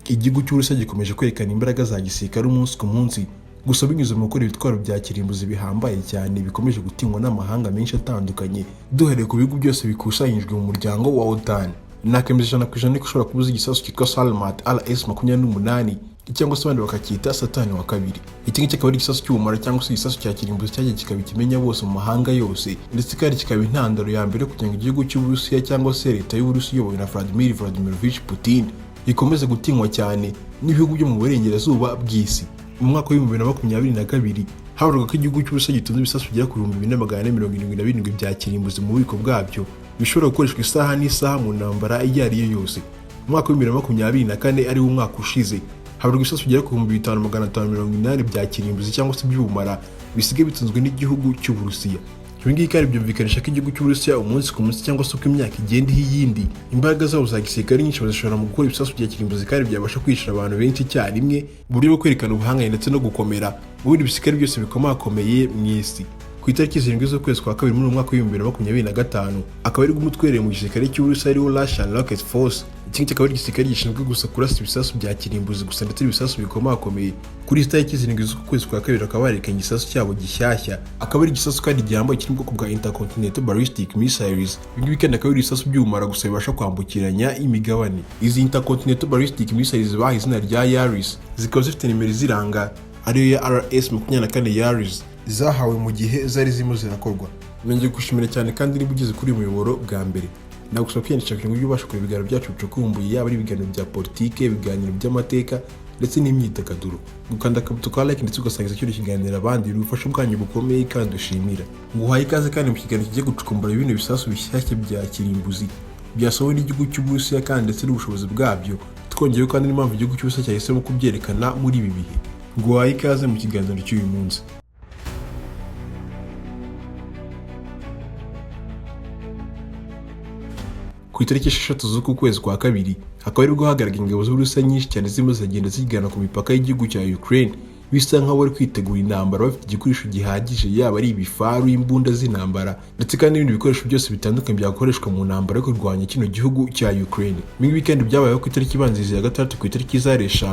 Igihugu cy'Uburusiya gikomeje kwerekana imbaraga za gisirikare umunsi ku munsi, gusa binyuze mu gukora ibitwaro bya kirimbuzi bihambaye cyane bikomeje gutinywa n'amahanga menshi atandukanye. Duhereye ku bihugu byose bikusanyijwe mu muryango wa OTAN, nakemeje 100% ko ushobora kubuza igisasu cyitwa Salmat RS-28 cyangwa se abandi bakacyita Satani wa kabiri. Iki ngiki kikaba ari igisasu cy'ubumara cyangwa se igisasu cya kirimbuzi cyagiye kikaba kimenya bose mu mahanga yose, ndetse kandi kikaba intandaro ya mbere kugira ngo igihugu cy'Uburusiya cyangwa se leta y'Uburusiya iyobowe na Vladimir Vladimirovich Putin ikomeze gutinywa cyane n'ibihugu byo mu burengerazuba bw'isi. Mu mwaka wa 2022 havuga ko igihugu cy'Uburusiya gitunze ibisasu bigera ku 2477 bya kirimbuzi mu bubiko bwabyo bishobora gukoreshwa isaha n'isaha mu ntambara iyo ari yo yose. Mu mwaka wa 2024 ari wo mwaka ushize havuga ibisasu bigera ku 5580 bya kirimbuzi cyangwa se by'ubumara bisigaye bitunzwe n'igihugu cy'Uburusiya. Ibi ngibi kandi byumvikanisha ko igihugu cy'Uburusiya umunsi ku munsi cyangwa se uko imyaka igenda iyindi, imbaraga zabo za gisirikare nyinshi bazishobora mu gukora ibisasu bya kirimbuzi kandi byabasha kwicira abantu benshi icyarimwe mu buryo bwo kwerekana ubuhanga ndetse no gukomera mu bindi bisirikare byose bikomakomeye mu isi. Ku itariki 7 z'ukwezi kwa kabiri muri mwaka wa 2025 akaba ari umutwereye mu gisirikare cy'Uburusiya ariwo Russian Rocket Force. Iki kikaba ari igisirikare gishinzwe gusa kurasa ibisasu bya kirimbuzi gusa ndetse ibisasu bikomakomeye. Kuri itariki 7 z'ukwezi kwa kabiri akaba yerekanye igisasu cyabo gishyashya, akaba ari igisasu kandi gihambaye kiri mu bwoko bwa Intercontinental Ballistic Missiles. Ibi kandi akaba ari ibisasu by'ubumara gusa bibasha kwambukiranya imigabane. Izi Intercontinental Ballistic Missiles bahaye izina rya Yaris, zikaba zifite nimero ziranga ariyo ya RS-24 Yaris zahawe mu gihe zari zirimo zirakorwa. Nongeye gushimira cyane kandi niba ugeze kuri uyu muyoboro bwa mbere, nagusaba kwiyandikisha kugira ngo ujye ubasha kureba ibiganiro byacu bicukumbuye, yaba ari ibiganiro bya politike, ibiganiro by'amateka ndetse n'imyidagaduro. Gukanda akabuto ka like ndetse ugasangiza kino kiganiro abandi bifasha ubwanyu bukomeye kandi ushimira. Nguhaye ikaze kandi mu kiganiro kigiye gucukumbura ibintu bisasu bishyashya bya kirimbuzi byasohowe n'igihugu cy'Uburusiya kandi ndetse n'ubushobozi bwabyo, twongeyeho kandi n'impamvu igihugu cy'Uburusiya cyahisemo kubyerekana muri ibi bihe. Nguhaye ikaze mu kiganiro cy'uyu munsi. Ku itariki 6 z'uku kwezi kwa kabiri hakaba ari guhagaragara ingabo z'Uburusiya nyinshi cyane zirimo zagenda zigana ku mipaka y'igihugu cya Ukraine, bisa nkaho bari kwitegura intambara bafite igikoresho gihagije, yaba ari ibifaru, imbunda z'intambara ndetse kandi n'ibindi bikoresho byose bitandukanye byakoreshwa mu ntambara yo kurwanya kino gihugu cya Ukraine. Ibi kandi byabayeho ku itariki ibanziriza ya gatatu ku itariki zari 5,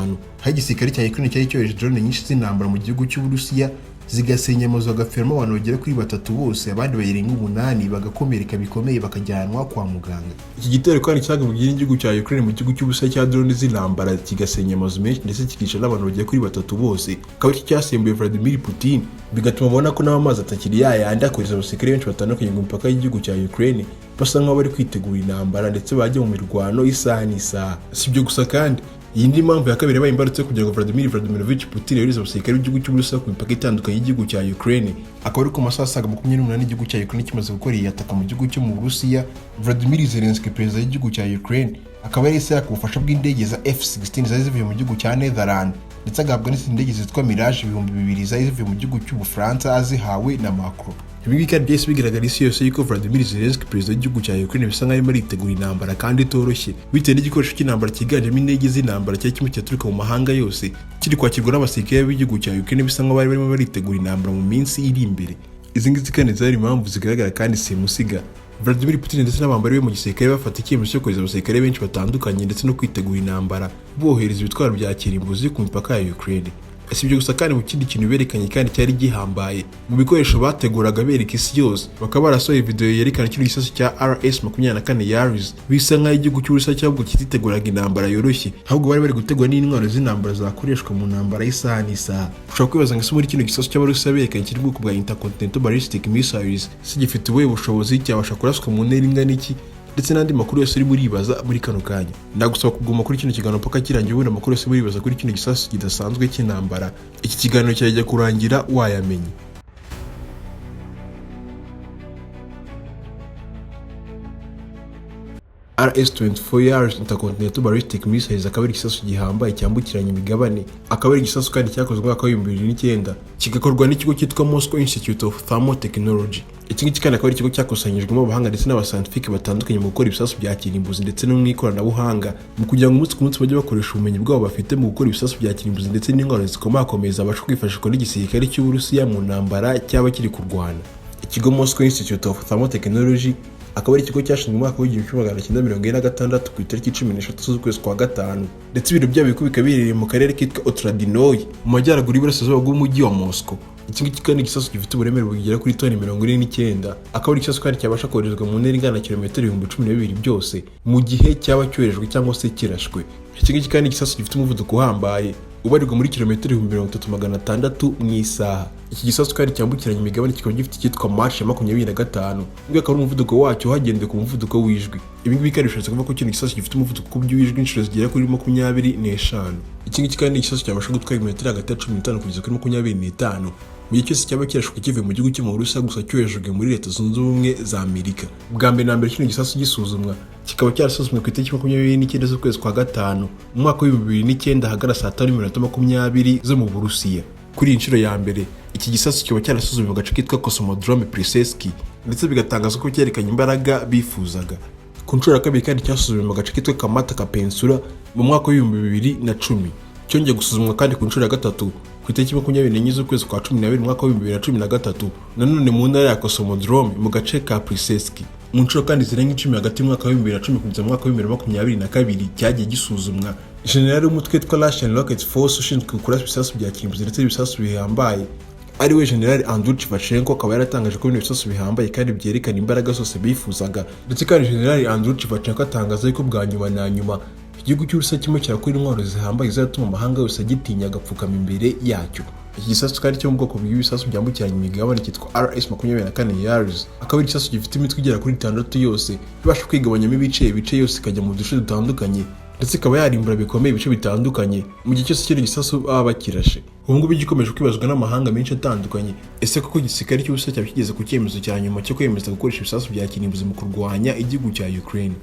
aho igisirikare cya Ukraine cyari cyohereje drone nyinshi z'intambara mu gihugu cy'Uburusiya zigasenya amazu bagapfiramo abantu bagera kuri 3 bose, abandi bayirenga 8 bagakomereka bikomeye bakajyanwa kwa muganga. Iki gitero kandi cyagabwe n'igihugu cya Ukraine mu gihugu cy'Uburusiya cya drone z'intambara kigasenya amazu menshi ndetse kikica n'abantu bagera kuri 3 bose, akaba iki cyasembuye Vladimir Putin, bigatuma abona ko n'amazi atakiri yayandi akoreza abasirikare benshi batandukanye mu mipaka y'igihugu cya Ukraine, basa nkaho bari kwitegura intambara ndetse bajya mu mirwano isaha n'isaha. Si ibyo gusa kandi iyi ndi mpamvu ya kabiri yabaye imbarutso kugira ngo Vladimir Vladimirovich Putin yohereze abasirikare b'igihugu cy'Uburusiya ku mipaka itandukanye y'igihugu cya Ukraine. Akaba ari ku masaha asaga 28 igihugu cya Ukraine kimaze gukora iyi ataka mu gihugu cyo mu Burusiya. Vladimir Zelensky, perezida w'igihugu cya Ukraine, akaba yahise yaka ubufasha bw'indege za F-16 zari zivuye mu gihugu cya Netherlands ndetse agahabwa n'izindi ndege zitwa Mirage 2000 zari zivuye mu gihugu cy'Ubufaransa azihawe na Macron. Ibi kandi byose bigaragara isi yose yuko Vladimir Zelensky, perezida w'igihugu cya Ukraine, bisa nkaho arimo aritegura intambara kandi itoroshye, bitewe n'igikoresho cy'intambara cyiganjemo indege z'intambara cyari kimwe cyaturuka mu mahanga yose kiri kwakirwa n'abasirikare b'igihugu cya Ukraine, bisa nkaho bari barimo baritegura intambara mu minsi iri imbere. Izi ngizi kandi zari impamvu zigaragara kandi simusiga Vladimir Putin ndetse n'abambari be mu gisirikare bafata icyemezo cyo kohereza abasirikare benshi batandukanye ndetse no kwitegura intambara bohereza ibitwaro bya kirimbuzi ku mipaka ya Ukraine. Si ibyo gusa kandi mu kindi kintu berekanye kandi cyari gihambaye mu bikoresho bateguraga bereka isi yose, bakaba barasohoye video yerekana kino gisasu cya RS-24 Yaris, bisa nkaho igihugu cy'Uburusiya cyabwo kititeguraga intambara yoroshye, ahubwo bari gutegura n'intwaro z'intambara zakoreshwa mu ntambara y'isaha n'isaha. Ushobora kwibaza ngo muri kino gisasu cy'Abarusiya berekanye kiri bwoko bwa Intercontinental Ballistic Missiles si gifite ubuhe bushobozi, cyabasha kuraswa mu ntera ingana iki ndetse n'andi makuru yose uri muribaza muri kano kanya. Ndagusaba kuguma kuri kino kiganiro paka kirangiye ubona amakuru yose muribaza kuri kino gisasu kidasanzwe cy'intambara. Iki kiganiro cyajya kurangira wayamenye. RS-24 Yaris Intercontinental Ballistic Missiles akaba ari igisasu gihambaye cyambukiranya imigabane, akaba ari igisasu kandi cyakozwe mu mwaka wa 2009 kigakorwa n'ikigo cyitwa Moscow Institute of Thermal Technology. Iki ngiki kandi akaba ari ikigo cyakusanyijwemo abahanga ndetse n'abascientifique batandukanye mu gukora ibisasu bya kirimbuzi ndetse no mu ikoranabuhanga, mu kugira ngo umunsi ku munsi bajye bakoresha ubumenyi bwabo bafite mu gukora ibisasu bya kirimbuzi ndetse n'ingorane zikomakomeye zabasha kwifashishwa n'igisirikare cy'Uburusiya mu ntambara cyaba kiri kurwana. Ikigo Moscow Institute of Thermal Technology akaba ari ikigo cyashinzwe mu mwaka w'1946 ku itariki 13 z'ukwezi kwa gatanu, ndetse ibiro byabo bikuru bikaba biherereye mu karere kitwa Otradinoye mu majyaruguru y'iburasirazuba bw'umujyi wa Moscow. Iki ngiki kandi igisasu gifite uburemere bugera kuri toni 49, akaba ari igisasu kandi cyabasha koherezwa mu ntera ingana na kilometero 12,000 byose mu gihe cyaba cyoherejwe cyangwa se kirashwe. Iki ngiki kandi igisasu gifite umuvuduko uhambaye ubarirwa muri kilometero 3600 mu isaha. Iki gisasu kandi cyambukiranya imigabane kikaba gifite icyitwa Mach 25, ubwo akaba ari umuvuduko wacyo hagendewe ku muvuduko w'ijwi. Ibi ngibi kandi bishatse kuvuga ko kino gisasu gifite umuvuduko w'ijwi inshuro zigera kuri 25. Iki ngiki kandi igisasu cyabasha gutwara ibirometero hagati ya 15 kugeza kuri 25 mu gihe cyose cyaba kirashwe kivuye mu gihugu cyo mu Burusiya gusa cyoherejwe muri Leta Zunze Ubumwe za Amerika. Bwa mbere na mbere kino gisasu gisuzumwa kikaba cyarasuzumwe ku itariki 29 z'ukwezi kwa gatanu mu mwaka w'2009 ahagana saa 5:20 zo mu Burusiya. Kuri iyi nshuro ya mbere iki gisasu kikaba cyarasuzumwe mu gace kitwa Kosmodrome Priseski, ndetse bigatangazwa ko cyerekanye imbaraga bifuzaga. Ku nshuro ya kabiri kandi cyasuzumwe mu gace kitwa Kamata Kapensura mu mwaka w'2010. Cyongeye gusuzumwa kandi ku nshuro ya gatatu ku itariki 24 z'ukwezi kwa 12 mu mwaka w'2013 nanone mu ntara ya Kosmodrome mu gace ka Priseski. Mu nshuro kandi zirenga 10 hagati y'umwaka w'2010 kugeza mu mwaka w'2022 cyagiye gisuzumwa. General w'umutwe witwa Russian Rocket Force ushinzwe gukora ibisasu bya kirimbuzi ndetse ibisasu bihambaye ari we General Andriy Chivachenko, akaba yaratangaje ko bino bisasu bihambaye kandi byerekana imbaraga zose bifuzaga. Ndetse kandi General Andriy Chivachenko atangaza ko bwa nyuma na nyuma igihugu cy'Uburusiya kimwe cyarakora intwaro zihambaye zizatuma amahanga yose agitinya agapfukama imbere yacyo. Iki gisasu kandi cyo mu bwoko bw'ibisasu byambukiranya imigabane cyitwa RS-24 Yaris, akaba ari igisasu gifite imitwe igera kuri 6 yose ibasha kwigabanyamo ibice yose ikajya mu duce dutandukanye, ndetse ikaba yarimbura bikomeye ibice bitandukanye mu gihe cyose kiri gisasu baba bakirashe. Ubu ngubu gikomeje kwibazwa n'amahanga menshi atandukanye, ese koko igisirikare cy'Uburusiya cyaba kigeze ku cyemezo cya nyuma cyo kwemeza gukoresha ibisasu bya kirimbuzi mu kurwanya igihugu cya Ukraine.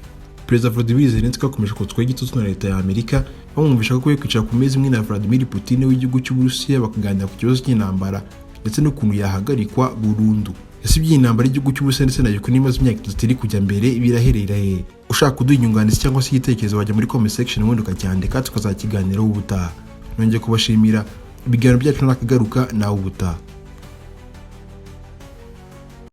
Perezida Volodymyr Zelensky akomeje kutswa igitutu na leta ya Amerika, bamwumvisha ko kwicara ku meza imwe na Vladimir Putin w'igihugu cy'Uburusiya bakaganira ku kibazo cy'intambara ndetse n'ukuntu yahagarikwa burundu. Ese iby'intambara y'igihugu cy'Uburusiya ndetse na Ukraine imaze imyaka 3 iri kujya mbere biraherera he? Ushaka kuduha inyunganizi cyangwa se igitekerezo wajya muri comment section ubundi ukacyandika tukazakiganiraho ubutaha. Nongeye kubashimira, ibiganiro byacu nakagaruka nawe ubutaha.